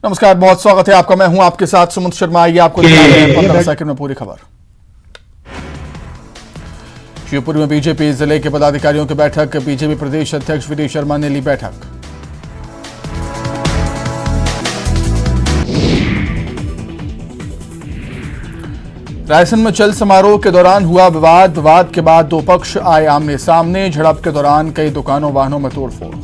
नमस्कार, बहुत स्वागत है आपका। मैं हूं आपके साथ सुमंत शर्मा। आइए आपको दिखाते हैं 15 सेकंड में पूरी खबर। शिवपुरी में बीजेपी जिले के पदाधिकारियों की बैठक। बीजेपी प्रदेश अध्यक्ष वी डी शर्मा ने ली बैठक। रायसेन में चल समारोह के दौरान हुआ विवाद। विवाद के बाद दो पक्ष आए आमने सामने। झड़प के दौरान कई दुकानों वाहनों में तोड़फोड़।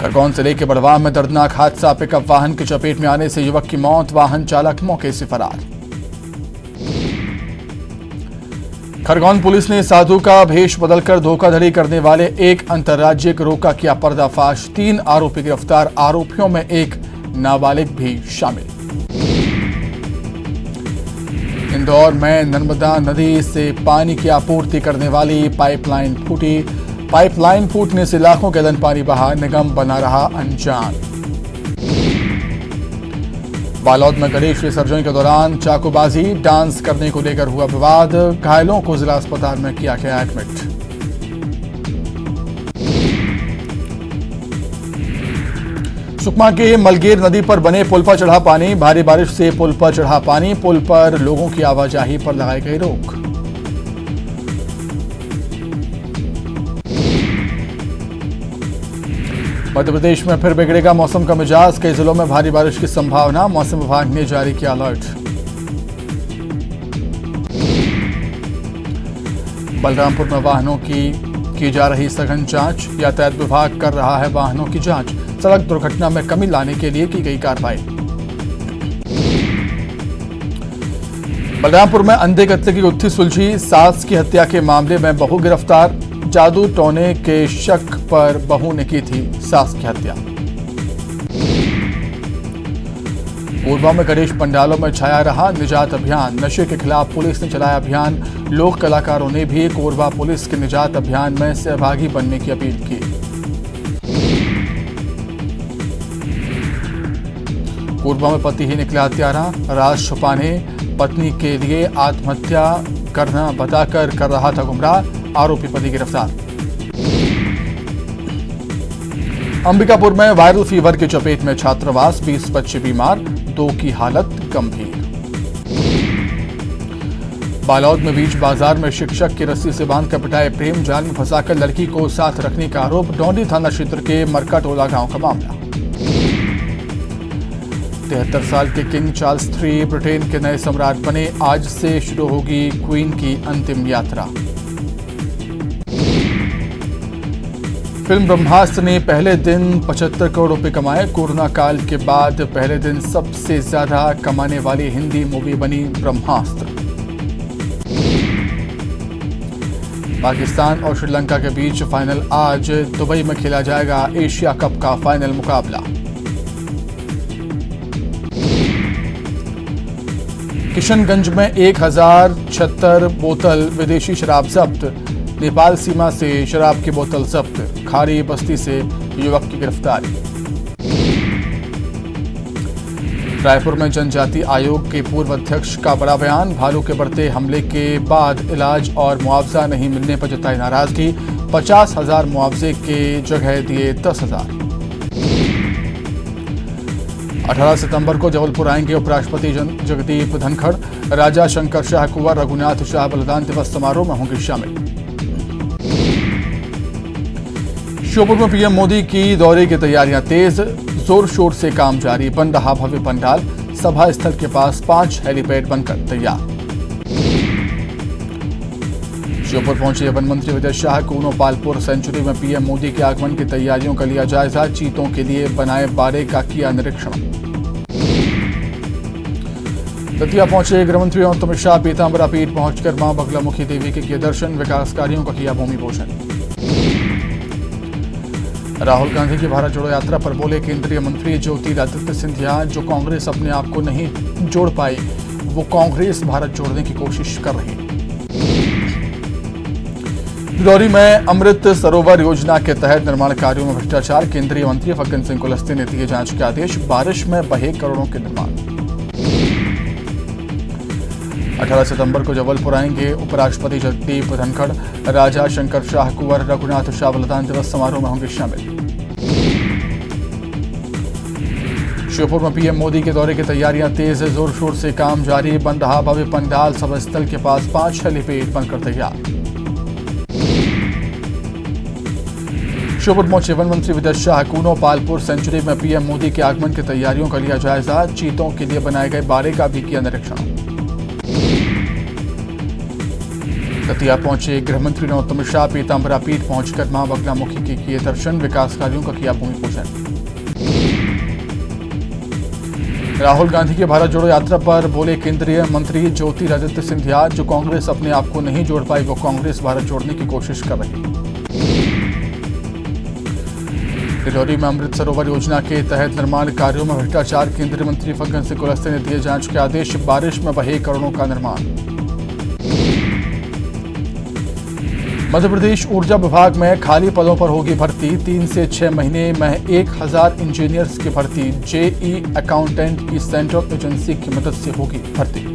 खरगोन जिले के बड़वाह में दर्दनाक हादसा। पिकअप वाहन की चपेट में आने से युवक की मौत। वाहन चालक मौके से फरार। खरगोन पुलिस ने साधु का भेष बदलकर धोखाधड़ी करने वाले एक अंतर्राज्यिक गिरोह का किया पर्दाफाश। 3 आरोपी गिरफ्तार। आरोपियों में एक नाबालिग भी शामिल। इंदौर में नर्मदा नदी से पानी की आपूर्ति करने वाली पाइपलाइन फूटी। पाइपलाइन फूटने से लाखों गैलन पानी बहा। निगम बना रहा अनजान। बालोद में गणेश विसर्जन के दौरान चाकूबाजी। डांस करने को लेकर हुआ विवाद। घायलों को जिला अस्पताल में किया गया एडमिट। सुकमा के मलगेर नदी पर बने पुल पर चढ़ा पानी। भारी बारिश से पुल पर चढ़ा पानी। पुल पर लोगों की आवाजाही पर लगाई गई रोक। मध्य प्रदेश में फिर बिगड़ेगा मौसम का मिजाज। कई जिलों में भारी बारिश की संभावना। मौसम विभाग ने जारी किया अलर्ट। बलरामपुर में वाहनों की जा रही सघन जांच। यातायात विभाग कर रहा है वाहनों की जांच। सड़क दुर्घटना में कमी लाने के लिए की गई कार्रवाई। बलरामपुर में अंधे कत्ल की गुत्थी सुलझी। सास की हत्या के मामले में बहू गिरफ्तार। जादू टोने के शक पर बहू ने की थी सास की हत्या। कोरबा में गणेश पंडालों में छाया रहा निजात अभियान। नशे के खिलाफ पुलिस ने चलाया अभियान। लोक कलाकारों ने भी कोरबा पुलिस के निजात अभियान में सहभागी बनने की अपील की। कोरबा में पति ही निकला हत्यारा। राज छुपाने पत्नी के लिए आत्महत्या करना बताकर कर रहा था गुमराह। आरोपी पति गिरफ्तार। अंबिकापुर में वायरल फीवर की चपेट में छात्रावास। 20 बच्चे बीमार, 2 की हालत गंभीर। बालोद में बीच बाजार में शिक्षक की रस्सी से बांधकर पिटाए। प्रेम जाल में फंसाकर लड़की को साथ रखने का आरोप। डोंडी थाना क्षेत्र के मरका टोला गांव का मामला। 73 साल के किंग चार्ल्स III ब्रिटेन के नए सम्राट बने। आज से शुरू होगी क्वीन की अंतिम यात्रा। फिल्म ब्रह्मास्त्र ने पहले दिन 75 करोड़ रुपए कमाए। कोरोना काल के बाद पहले दिन सबसे ज्यादा कमाने वाली हिंदी मूवी बनी ब्रह्मास्त्र। पाकिस्तान और श्रीलंका के बीच फाइनल आज। दुबई में खेला जाएगा एशिया कप का फाइनल मुकाबला। किशनगंज में 1076 बोतल विदेशी शराब जब्त। नेपाल सीमा से शराब की बोतल जब्त। खारी बस्ती से युवक की गिरफ्तारी। रायपुर में जनजाति आयोग के पूर्व अध्यक्ष का बड़ा बयान। भालू के बढ़ते हमले के बाद इलाज और मुआवजा नहीं मिलने पर जताई नाराजगी। 50,000 मुआवजे के जगह दिए 10,000। 18 सितंबर को जबलपुर आएंगे उपराष्ट्रपति जगदीप धनखड़। राजा शंकर शाह कुंवर रघुनाथ शाह बलिदान दिवस समारोह में होंगे शामिल। श्योपुर में पीएम मोदी की दौरे की तैयारियां तेज। जोर शोर से काम जारी। बन रहा भव्य पंडाल। सभा स्थल के पास 5 हेलीपैड बनकर तैयार। श्योपुर पहुंचे वन मंत्री विजय शाह। कूनो पालपुर सेंचुरी में पीएम मोदी के आगमन की तैयारियों का लिया जायजा। चीतों के लिए बनाए बाड़े का किया निरीक्षण। दतिया पहुंचे गृहमंत्री अमित शाह। पीताम्बरा पीठ पहुंचकर मां बगलामुखी देवी के किए दर्शन। विकास कार्यों का किया भूमि पूजन। राहुल गांधी की भारत जोड़ो यात्रा पर बोले केंद्रीय मंत्री ज्योतिरादित्य सिंधिया। जो कांग्रेस अपने आप को नहीं जोड़ पाई, वो कांग्रेस भारत जोड़ने की कोशिश कर रही है। डिंडौरी में अमृत सरोवर योजना के तहत निर्माण कार्यों में भ्रष्टाचार। केंद्रीय मंत्री फग्गन सिंह कुलस्ते ने दिए जांच के आदेश। बारिश में बहे करोड़ों के निर्माण। 18 सितंबर को जबलपुर आएंगे उपराष्ट्रपति जगदीप धनखड़। राजा शंकर शाह कुंवर रघुनाथ शाह बलिदान दिवस समारोह में होंगे शामिल। श्योपुर में पीएम मोदी के दौरे की तैयारियां तेज, जोर शोर से काम जारी। बन रहा भव्य पंडाल, सभा स्थल के पास 5 हेलीपैड बनकर तैयार। श्योपुर पहुंचे वन मंत्री विदय शाह। कूनो पालपुर सेंचुरी में पीएम मोदी के आगमन की तैयारियों का लिया जायजा। चीतों के लिए बनाए गए बाड़े का भी किया निरीक्षण। दतिया पहुंचे गृहमंत्री नरोत्तम शाह। पीताम्बरा पीठ पहुंचकर मां बगलामुखी के किए दर्शन। विकास कार्यों का किया भूमि पूजन। राहुल गांधी की भारत जोड़ो यात्रा पर बोले केंद्रीय मंत्री ज्योतिरादित्य सिंधिया, जो कांग्रेस अपने आप को नहीं जोड़ पाई, वो कांग्रेस भारत जोड़ने की कोशिश कर रही। डिडौरी में अमृत सरोवर योजना के तहत निर्माण कार्यों में भ्रष्टाचार, केंद्रीय मंत्री फग्गन सिंह कुलस्ते ने दिए जांच के आदेश। बारिश में बहे करोड़ों का निर्माण। मध्य प्रदेश ऊर्जा विभाग में खाली पदों पर होगी भर्ती। 3 से 6 महीने में 1000 इंजीनियर्स की भर्ती। जेई अकाउंटेंट की सेंट्रल एजेंसी की मदद से होगी भर्ती।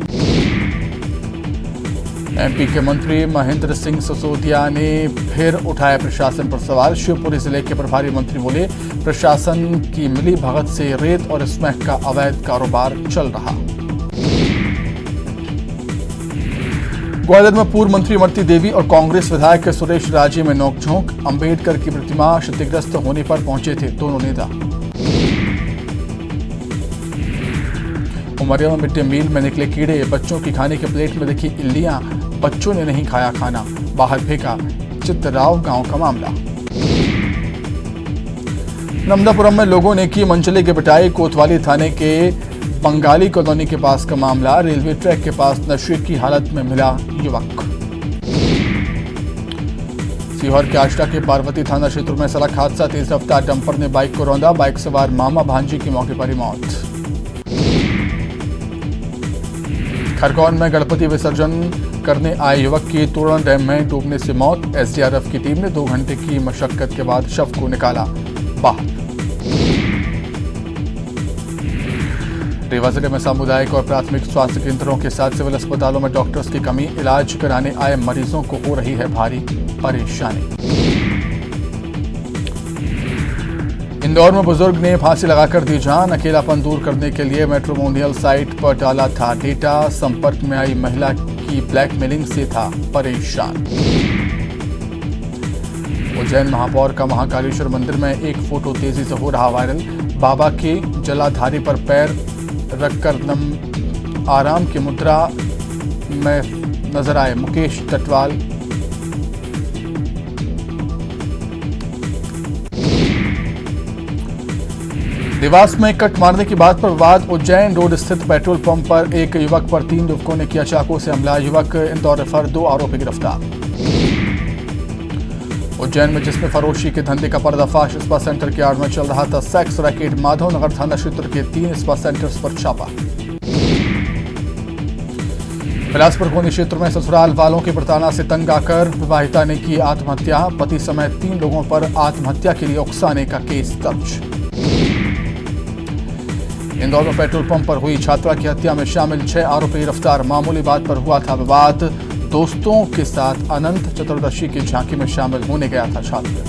एमपी के मंत्री महेंद्र सिंह सिसोदिया ने फिर उठाया प्रशासन पर सवाल। शिवपुरी जिले के प्रभारी मंत्री बोले, प्रशासन की मिली भगत से रेत और स्मैक का अवैध कारोबार चल रहा। ग्वालियर में पूर्व मंत्री इमरती देवी और कांग्रेस विधायक सुरेश राजे में नोकझोंक। अंबेडकर की प्रतिमा क्षतिग्रस्त होने पर पहुंचे थे दोनों नेता। उमरिया में मिड डे मील में निकले कीड़े। बच्चों की खाने के प्लेट में दिखी इल्लियां। बच्चों ने नहीं खाया खाना, बाहर फेंका। चित्तराव गांव का मामला। नमदापुरम में लोगों ने की मंचले की पिटाई। कोतवाली थाने के बंगाली कॉलोनी के पास का मामला। रेलवे ट्रैक के पास नशे की हालत में मिला युवक। सीहोर के आष्टा के पार्वती थाना क्षेत्र में सड़क हादसा। तेज रफ्तार डंपर ने बाइक को रौंदा। बाइक सवार मामा भांजी की मौके पर ही मौत। खरगोन में गणपति विसर्जन करने आए युवक की तोरण डैम में डूबने से मौत। एसडीआरएफ की टीम ने 2 घंटे की मशक्कत के बाद शव को निकाला बाहर। रीवा जिले में सामुदायिक और प्राथमिक स्वास्थ्य केंद्रों के साथ सिविल अस्पतालों में डॉक्टर्स की कमी। इलाज कराने आए मरीजों को हो रही है भारी परेशानी। इंदौर में बुजुर्ग ने फांसी लगाकर दी जान। अकेलापन दूर करने के लिए मैट्रिमोनियल साइट पर डाला था डेटा। संपर्क में आई महिला की ब्लैकमेलिंग से था परेशान। उज्जैन महापौर का महाकालेश्वर मंदिर में एक फोटो तेजी से हो रहा वायरल। बाबा के जलाधारी पर पैर रखकर आराम की मुद्रा में नजर आए मुकेश टटवाल। देवास में कट मारने की बात पर विवाद। उज्जैन रोड स्थित पेट्रोल पंप पर एक युवक पर 3 युवकों ने किया चाकू से हमला। युवक इंदौर रेफर, 2 आरोपी गिरफ्तार। उज्जैन में जिसमें फरोशी के धंधे का पर्दाफाश। स्पा सेंटर के आड़ में चल रहा था सेक्स रैकेट। माधवनगर थाना क्षेत्र के 3 स्पा सेंटर्स पर छापा। बिलासपुर कोनी क्षेत्र में ससुराल वालों की प्रताड़ना से तंग आकर विवाहिता ने की आत्महत्या। पति समेत 3 लोगों पर आत्महत्या के लिए उकसाने का केस दर्ज। इंदौर में पेट्रोल पंप पर हुई छात्रा की हत्या में शामिल 6 आरोपी गिरफ्तार। मामूली बात पर हुआ था विवाद। दोस्तों के साथ अनंत चतुर्दशी की झांकी में शामिल होने गया था छात्र।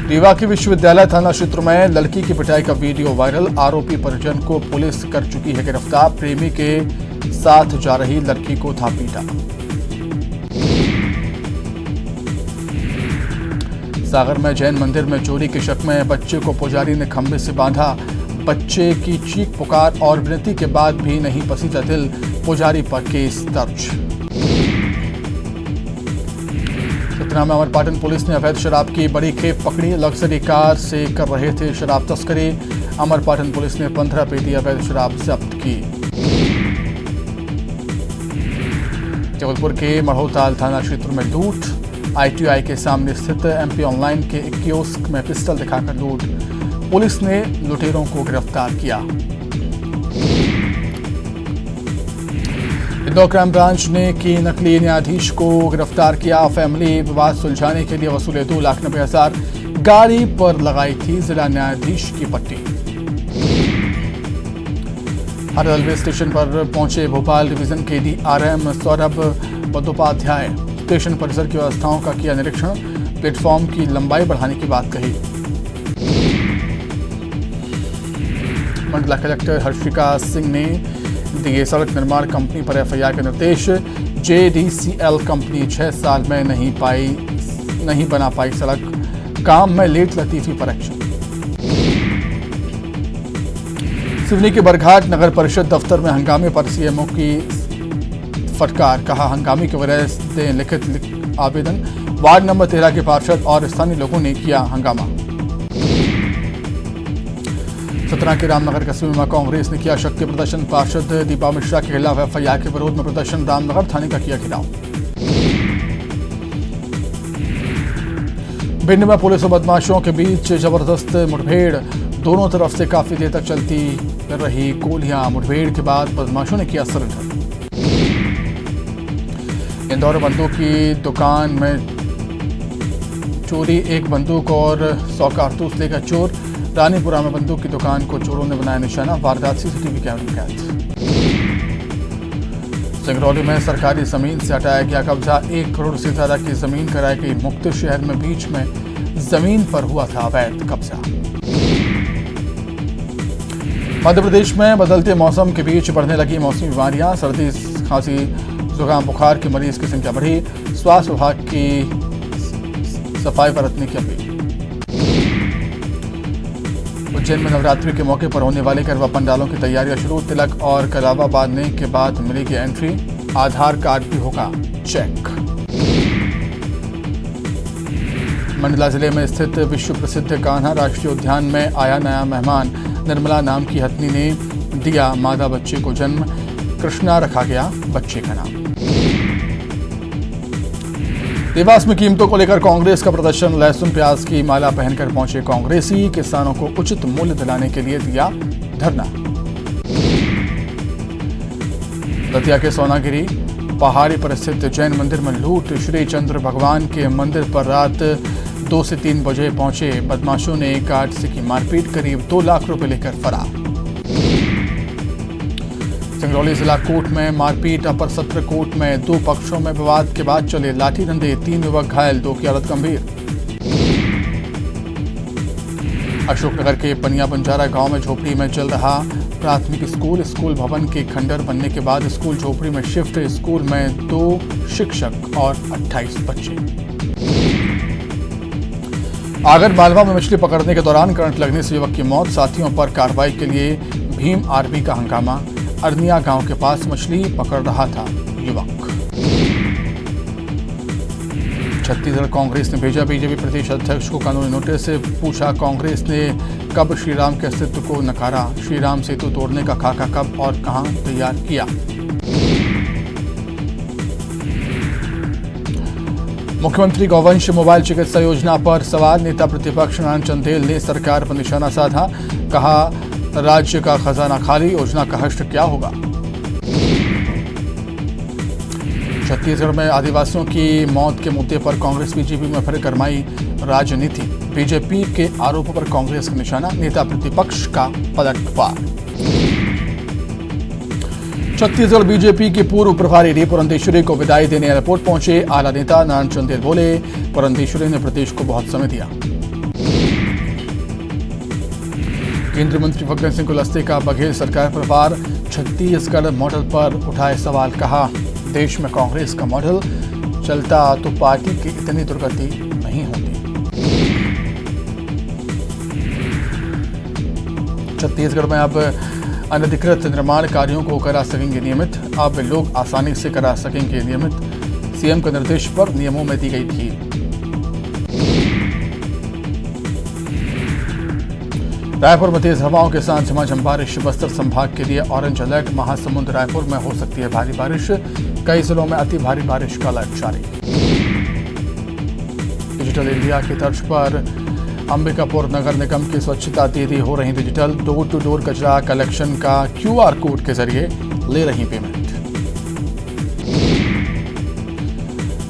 रीवा के विश्वविद्यालय थाना क्षेत्र में लड़की की पिटाई का वीडियो वायरल। आरोपी परिजन को पुलिस कर चुकी है गिरफ्तार। प्रेमी के साथ जा रही लड़की को था पीटा। सागर में जैन मंदिर में चोरी के शक में बच्चे को पुजारी ने खंभे से बांधा। बच्चे की चीख पुकार और विनती के बाद भी नहीं पसीजा दिल। पुजारी पर केस दर्ज। सतना में अमरपाटन पुलिस ने अवैध शराब की बड़ी खेप पकड़ी। लग्जरी कार से कर रहे थे शराब तस्करी। अमरपाटन पुलिस ने 15 पेटी अवैध शराब जब्त की। जबलपुर के मढ़ोताल थाना क्षेत्र में लूट। आईटीआई के सामने स्थित एमपी ऑनलाइन के एक कियोस्क में पिस्टल दिखाकर लूट। पुलिस ने लुटेरों को गिरफ्तार किया। इंदौर क्राइम ब्रांच ने की नकली न्यायाधीश को गिरफ्तार किया। फैमिली विवाद सुलझाने के लिए वसूले 2,90,000। गाड़ी पर लगाई थी जिला न्यायाधीश की पट्टी। हर रेलवे स्टेशन पर पहुंचे भोपाल डिवीजन के डीआरएम सौरभ बंदोपाध्याय। स्टेशन परिसर की व्यवस्थाओं का किया निरीक्षण। प्लेटफॉर्म की लंबाई बढ़ाने की बात कही। मंडला कलेक्टर हर्षिका सिंह ने दिए सड़क निर्माण कंपनी पर एफआईआर के निर्देश। जेडीसीएल कंपनी 6 साल में नहीं बना पाई सड़क, काम में लेट लतीफी पर एक्शन। सिवनी के बरघाट नगर परिषद दफ्तर में हंगामे पर सीएमओ की फटकार, कहा हंगामे की वजह से लिखित आवेदन। वार्ड नंबर 13 के पार्षद और स्थानीय लोगों ने किया हंगामा। सतना के रामनगर कस्बे में कांग्रेस ने किया शक्ति प्रदर्शन, पार्षद दीपा मिश्रा के खिलाफ एफआईआर के विरोध में प्रदर्शन, रामनगर थाने का किया घेराव। भिंड में पुलिस और बदमाशों के बीच जबरदस्त मुठभेड़, दोनों तरफ से काफी देर तक चलती रही गोलियां। मुठभेड़ के बाद बदमाशों ने किया सरेंडर। इंदौर बंदूक की दुकान में चोरी, एक बंदूक और 100 कारतूस लेकर चोर। रानीपुरा में बंदूक की दुकान को चोरों ने बनाया निशाना, वारदात सीसीटीवी कैमरे में कैद। सिंगरौली में सरकारी जमीन से हटाया गया कब्जा, 1 करोड़ से ज्यादा की जमीन कराई गई मुक्त। शहर में बीच में जमीन पर हुआ था अवैध कब्जा। मध्य प्रदेश में बदलते मौसम के बीच बढ़ने लगी मौसमी बीमारियां, सर्दी खांसी जुकाम बुखार के मरीज की संख्या बढ़ी। स्वास्थ्य विभाग की सफाई बरतने की अपील। उज्जैन में नवरात्रि के मौके पर होने वाले गरबा पंडालों की तैयारियां शुरू, तिलक और कलावा बांधने के बाद मिलेगी एंट्री, आधार कार्ड भी होगा चेक। मंडला जिले में स्थित विश्व प्रसिद्ध कान्हा राष्ट्रीय उद्यान में आया नया मेहमान, निर्मला नाम की हथनी ने दिया मादा बच्चे को जन्म, कृष्णा रखा गया बच्चे का नाम। देवास में कीमतों को लेकर कांग्रेस का प्रदर्शन, लहसुन प्याज की माला पहनकर पहुंचे कांग्रेसी, किसानों को उचित मूल्य दिलाने के लिए दिया धरना। दतिया के सोनागिरी पहाड़ी पर स्थित जैन मंदिर में लूट, श्री चंद्र भगवान के मंदिर पर रात 2 से 3 बजे पहुंचे बदमाशों ने गार्ड से की मारपीट, करीब 2 लाख रुपए लेकर फरार। सिंगरौली जिला कोर्ट में मारपीट, अपर सत्र कोर्ट में 2 पक्षों में विवाद के बाद चले लाठी डंडे, 3 युवक घायल, 2 की हालत गंभीर। अशोकनगर के पनिया बंजारा गांव में झोपड़ी में चल रहा प्राथमिक स्कूल भवन के खंडर बनने के बाद स्कूल झोपड़ी में शिफ्ट, स्कूल में 2 शिक्षक और 28 बच्चे। आगर मालवा में मछली पकड़ने के दौरान करंट लगने से युवक की मौत, साथियों पर कार्रवाई के लिए भीम आर्मी का हंगामा, अरनिया गांव के पास मछली पकड़ रहा था युवक। छत्तीसगढ़ कांग्रेस ने भेजा बीजेपी प्रदेश अध्यक्ष को कानूनी नोटिस, पूछा कांग्रेस ने कब श्रीराम के अस्तित्व को नकारा, श्रीराम सेतु तोड़ने का खाका कब और कहां तैयार किया। मुख्यमंत्री गौवंश मोबाइल चिकित्सा योजना पर सवाल, नेता प्रतिपक्ष नारायण चंदेल ने सरकार पर निशाना साधा, कहा राज्य का खजाना खाली, योजना का हश्र क्या होगा। छत्तीसगढ़ में आदिवासियों की मौत के मुद्दे पर कांग्रेस बीजेपी में फिर गरमाई राजनीति, बीजेपी के आरोपों पर कांग्रेस का निशाना, नेता प्रतिपक्ष का पलटवार। छत्तीसगढ़ बीजेपी के पूर्व प्रभारी डी पुरंदेश्वरी को विदाई देने एयरपोर्ट पहुंचे आला नेता नारायण चंदेल बोले, पुरंदेश्वरी ने प्रदेश को बहुत समय दिया। केंद्रीय मंत्री फग्गन सिंह कुलस्ते का बघेल सरकार पर वार, छत्तीसगढ़ मॉडल पर उठाए सवाल, कहा देश में कांग्रेस का मॉडल चलता तो पार्टी की इतनी दुर्गति नहीं होती। छत्तीसगढ़ में अब अनधिकृत निर्माण कार्यों को करा सकेंगे नियमित, अब लोग आसानी से करा सकेंगे नियमित, सीएम के निर्देश पर नियमों में दी गई ढील। रायपुर में तेज हवाओं के साथ झमाझम बारिश, बस्तर संभाग के लिए ऑरेंज अलर्ट, महासमुंद रायपुर में हो सकती है भारी बारिश, कई जिलों में अति भारी बारिश का अलर्ट जारी। डिजिटल इंडिया की तर्ज पर अंबिकापुर नगर निगम की स्वच्छता दीदी हो रही डिजिटल, डोर टू डोर कचरा कलेक्शन का QR कोड के जरिए ले रही पेमेंट।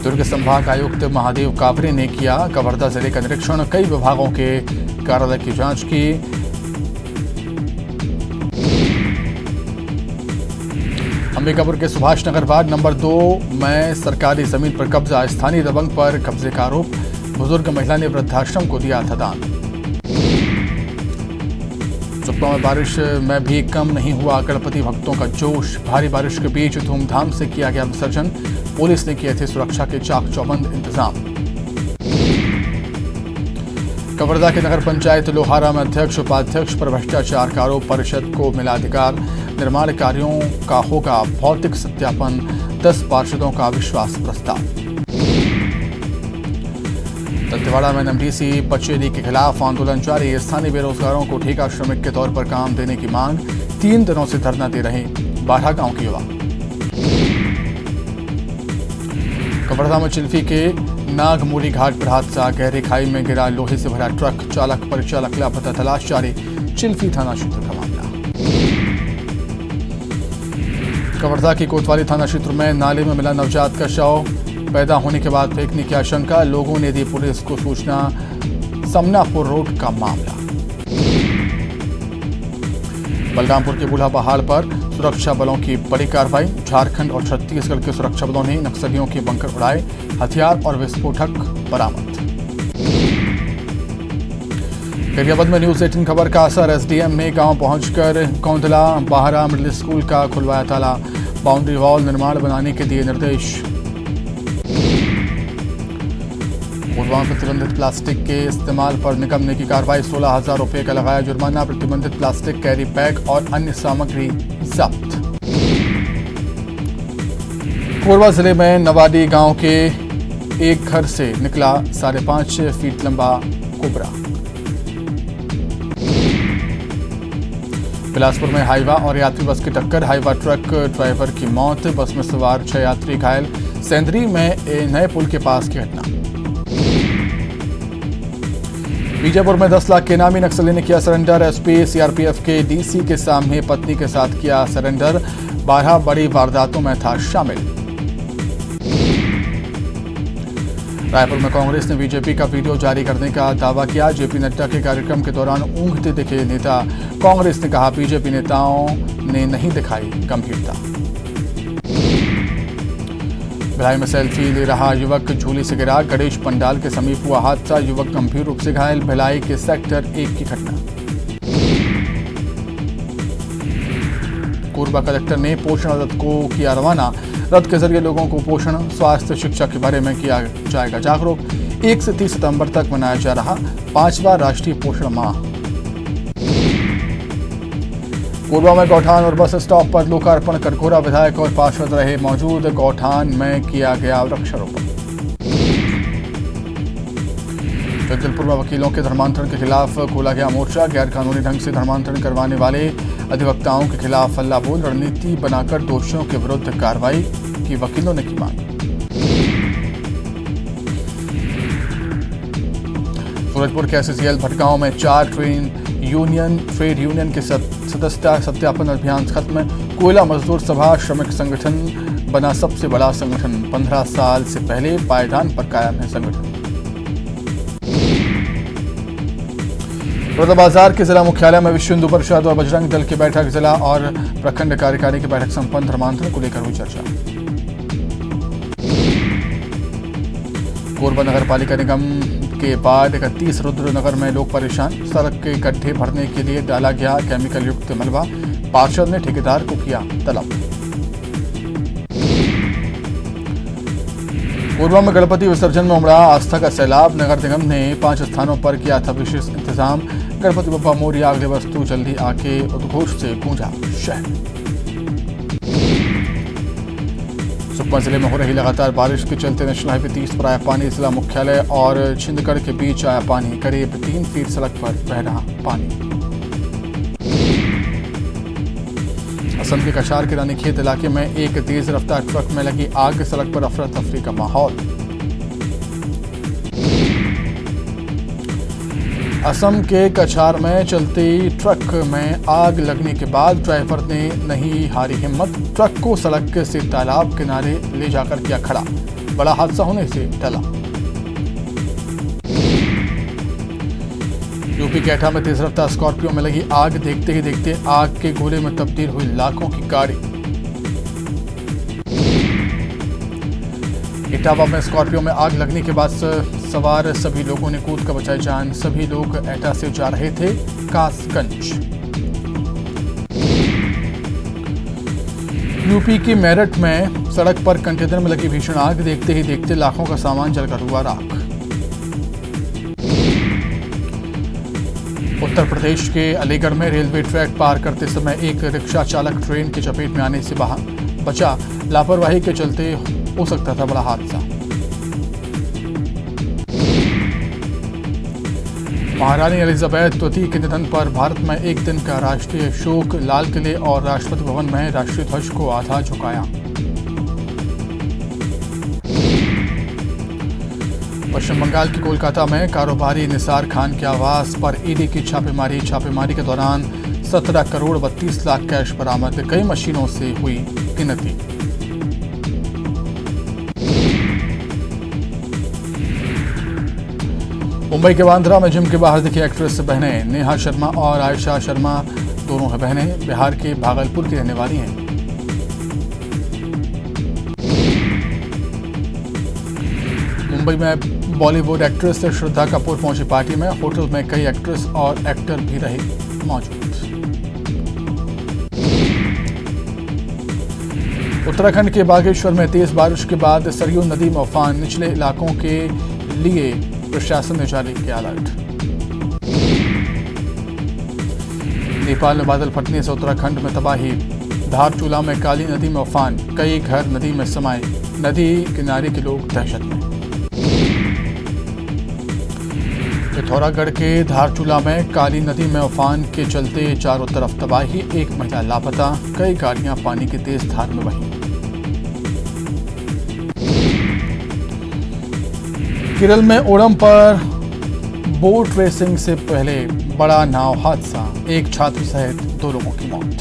दुर्ग संभाग आयुक्त महादेव कावरे ने किया कवर्धा जिले का निरीक्षण, कई विभागों के कार्यालय की जांच की। अंबिकापुर के सुभाष नगर वार्ड नंबर 2 में सरकारी जमीन पर कब्जा, स्थानीय दबंग पर कब्जे का आरोप, बुजुर्ग महिला ने वृद्धाश्रम को दिया था दान। सुकमा में बारिश में भी कम नहीं हुआ गणपति भक्तों का जोश। भारी बारिश के बीच धूमधाम से किया गया विसर्जन। पुलिस ने किए थे सुरक्षा के चाक चौबंद इंतजाम। कवर्धा के नगर पंचायत लोहारा में अध्यक्ष उपाध्यक्ष पर भ्रष्टाचार का आरोप। परिषद को मिला अधिकार। निर्माण कार्यों का होगा भौतिक सत्यापन। 10 पार्षदों का अविश्वास प्रस्ताव। दंतेवाड़ा में एनएमडीसी पचेरी के खिलाफ आंदोलन जारी। स्थानीय बेरोजगारों को ठेका श्रमिक के तौर पर काम देने की मांग। 3 दिनों से धरना दे रहे 12 गांव के युवा। कवर्धा में चिल्फी के नागमूली घाट पर हादसा। गहरी खाई में गिरा लोहे से भरा ट्रक। चालक परिचालक लापता। तलाश जारी। चिल्फी थाना क्षेत्र का मामला। कवर्धा की कोतवाली थाना क्षेत्र में नाले में मिला नवजात का शव। पैदा होने के बाद फेंकने की आशंका। लोगों ने दी पुलिस को सूचना। समनापुर रोड का मामला। बलरामपुर के बूढ़ा पहाड़ पर सुरक्षा बलों की बड़ी कार्रवाई। झारखंड और छत्तीसगढ़ के सुरक्षा बलों ने नक्सलियों के बंकर उड़ाए। हथियार और विस्फोटक बरामद। गरियाबंद में न्यूज 18 खबर का असर। एसडीएम ने गांव पहुंचकर कौंदला बाहरा मिडिल स्कूल का खुलवाया ताला। बाउंड्री वॉल निर्माण बनाने के दिए निर्देश। कोरबा में प्रतिबंधित प्लास्टिक के इस्तेमाल पर निगम ने की कार्रवाई। 16,000 रुपये का लगाया जुर्माना। प्रतिबंधित प्लास्टिक कैरी बैग और अन्य सामग्री जब्त। कोरबा जिले में नवाडी गांव के एक घर से निकला 5.5 फीट लंबा कोबरा। बिलासपुर में हाईवा और यात्री बस की टक्कर। हाईवा ट्रक ड्राइवर की मौत। बस में सवार 6 यात्री घायल। सेंदरी में नए पुल के पास की घटना। बीजापुर में 10 लाख के इनामी नक्सली ने किया सरेंडर। एसपी सीआरपीएफ के डीसी के सामने पत्नी के साथ किया सरेंडर। 12 बड़ी वारदातों में था शामिल। रायपुर में कांग्रेस ने बीजेपी का वीडियो जारी करने का दावा किया। जेपी नड्डा के कार्यक्रम के दौरान ऊँघते दिखे नेता। कांग्रेस ने कहा बीजेपी नेताओं ने नहीं दिखाई गंभीरता। भिलाई में सेल्फी ले रहा युवक झूले से गिरा। गणेश पंडाल के समीप हुआ हादसा। युवक गंभीर रूप से घायल। भिलाई के सेक्टर 1 की घटना। कोरबा कलेक्टर ने पोषण रथ को किया रवाना। रथ के जरिए लोगों को पोषण स्वास्थ्य शिक्षा के बारे में किया जाएगा जागरूक। 1 से 30 सितंबर तक मनाया जा रहा 5वां राष्ट्रीय पोषण माह। कोरबा में गौठान और बस स्टॉप पर लोकार्पण। कटघोरा विधायक और पार्षद रहे मौजूद। गौठान में किया गया वृक्षारोपण। जगदलपुर में वकीलों के धर्मांतरण के खिलाफ खोला गया मोर्चा। गैर कानूनी ढंग से धर्मांतरण करवाने वाले अधिवक्ताओं के खिलाफ हल्ला बोल। रणनीति बनाकर दोषियों के विरुद्ध कार्रवाई की वकीलों ने की मांग। सूरजपुर के एससीएल भटगांव में 4 ट्रेड यूनियन के सदस्यता सत्यापन अभियान खत्म। कोयला मजदूर सभा श्रमिक संगठन बना सबसे बड़ा संगठन। 15 साल से पहले पायदान पर कायम है संगठन। बलौदाबाजार के जिला मुख्यालय में विश्व हिंदू परिषद और बजरंग दल की बैठक। जिला और प्रखंड कार्यकारी की बैठक संपन्न। धर्मांतरण को लेकर हुई चर्चा। कोरबा नगर पालिका निगम के बाद 31 रुद्रनगर में लोग परेशान। सड़क के गड्ढे भरने के लिए डाला गया केमिकल युक्त मलबा। पार्षद ने ठेकेदार को किया तलब। कोरबा में गणपति विसर्जन में उमड़ा आस्था का सैलाब। नगर निगम ने 5 स्थानों पर किया था विशेष इंतजाम। गणपति बप्पा मोरिया अगले वस्तु जल्दी आके उद्घोष से गूंजा शहर। सुकमा जिले में हो रही लगातार बारिश के चलते नेशनल हाईवे 30 पर आया पानी। जिला मुख्यालय और छिंदगढ़ के बीच आया पानी। करीब 3 फीट सड़क पर बह रहा पानी। असम के कछार के रानीखेत इलाके में एक तेज रफ्तार ट्रक में लगी आग। सड़क पर अफरा तफरी का माहौल। असम के कछार में चलती ट्रक में आग लगने के बाद ड्राइवर ने नहीं हारी हिम्मत। ट्रक को सड़क से तालाब किनारे ले जाकर किया खड़ा। बड़ा हादसा होने से टला। यूपी के एटा में तेज रफ्तार स्कॉर्पियो में लगी आग। देखते ही देखते आग के गोले में तब्दील हुई लाखों की गाड़ी। इटावा में स्कॉर्पियो में आग लगने के बाद सवार सभी लोगों ने कूद कर बचाई जान। सभी लोग एटा से जा रहे थे कासगंज। यूपी की मेरठ में सड़क पर कंटेनर में लगी भीषण आग, देखते ही देखते लाखों का सामान जलकर हुआ राख। उत्तर प्रदेश के अलीगढ़ में रेलवे ट्रैक पार करते समय एक रिक्शा चालक ट्रेन की चपेट में आने से बचा। लापरवाही के चलते हो सकता था बड़ा हादसा। महारानी एलिजाबेथ द्वितीय के निधन पर भारत में एक दिन का राष्ट्रीय शोक। लाल किले और राष्ट्रपति भवन में राष्ट्रीय ध्वज को आधा झुकाया। पश्चिम बंगाल के कोलकाता में कारोबारी निसार खान के आवास पर ईडी की छापेमारी के दौरान 17 करोड़ 32 लाख कैश बरामद। कई मशीनों से हुई गिनती। मुंबई के बांद्रा में जिम के बाहर दिखी एक्ट्रेस बहनें। नेहा शर्मा और आयशा शर्मा दोनों हैं बहनें, बिहार के भागलपुर की रहने वाली हैं। मुंबई में बॉलीवुड एक्ट्रेस श्रद्धा कपूर पहुंची पार्टी में। होटल में कई एक्ट्रेस और एक्टर भी रहे मौजूद। उत्तराखंड के बागेश्वर में तेज बारिश के बाद सरयू नदी में उफान। निचले इलाकों के लिए प्रशासन ने जारी किया अलर्ट। नेपाल में बादल फटने से उत्तराखंड में तबाही। धारचूला में काली नदी में उफान, कई घर नदी में समाये। नदी किनारे के लोग दहशत में। पिथौरागढ़ के धारचूला में काली नदी में उफान के चलते चारों तरफ तबाही। एक महिला लापता, कई गाड़ियां पानी की तेज धार में बही। केरल में ओणम पर बोट रेसिंग से पहले बड़ा नाव हादसा। एक छात्र सहित 2 लोगों की मौत।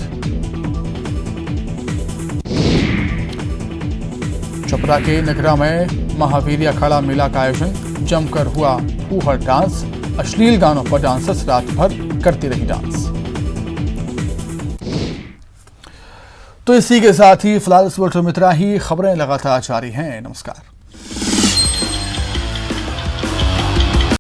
चपरा के नगरा में महावीर अखाड़ा मेला का आयोजन। जमकर हुआ फूहड़ डांस। अश्लील गानों पर डांसर्स रात भर करती रही डांस। तो इसी के साथ ही फिलहाल इस बुलेटिन में इतना ही। खबरें लगातार जारी हैं। नमस्कार।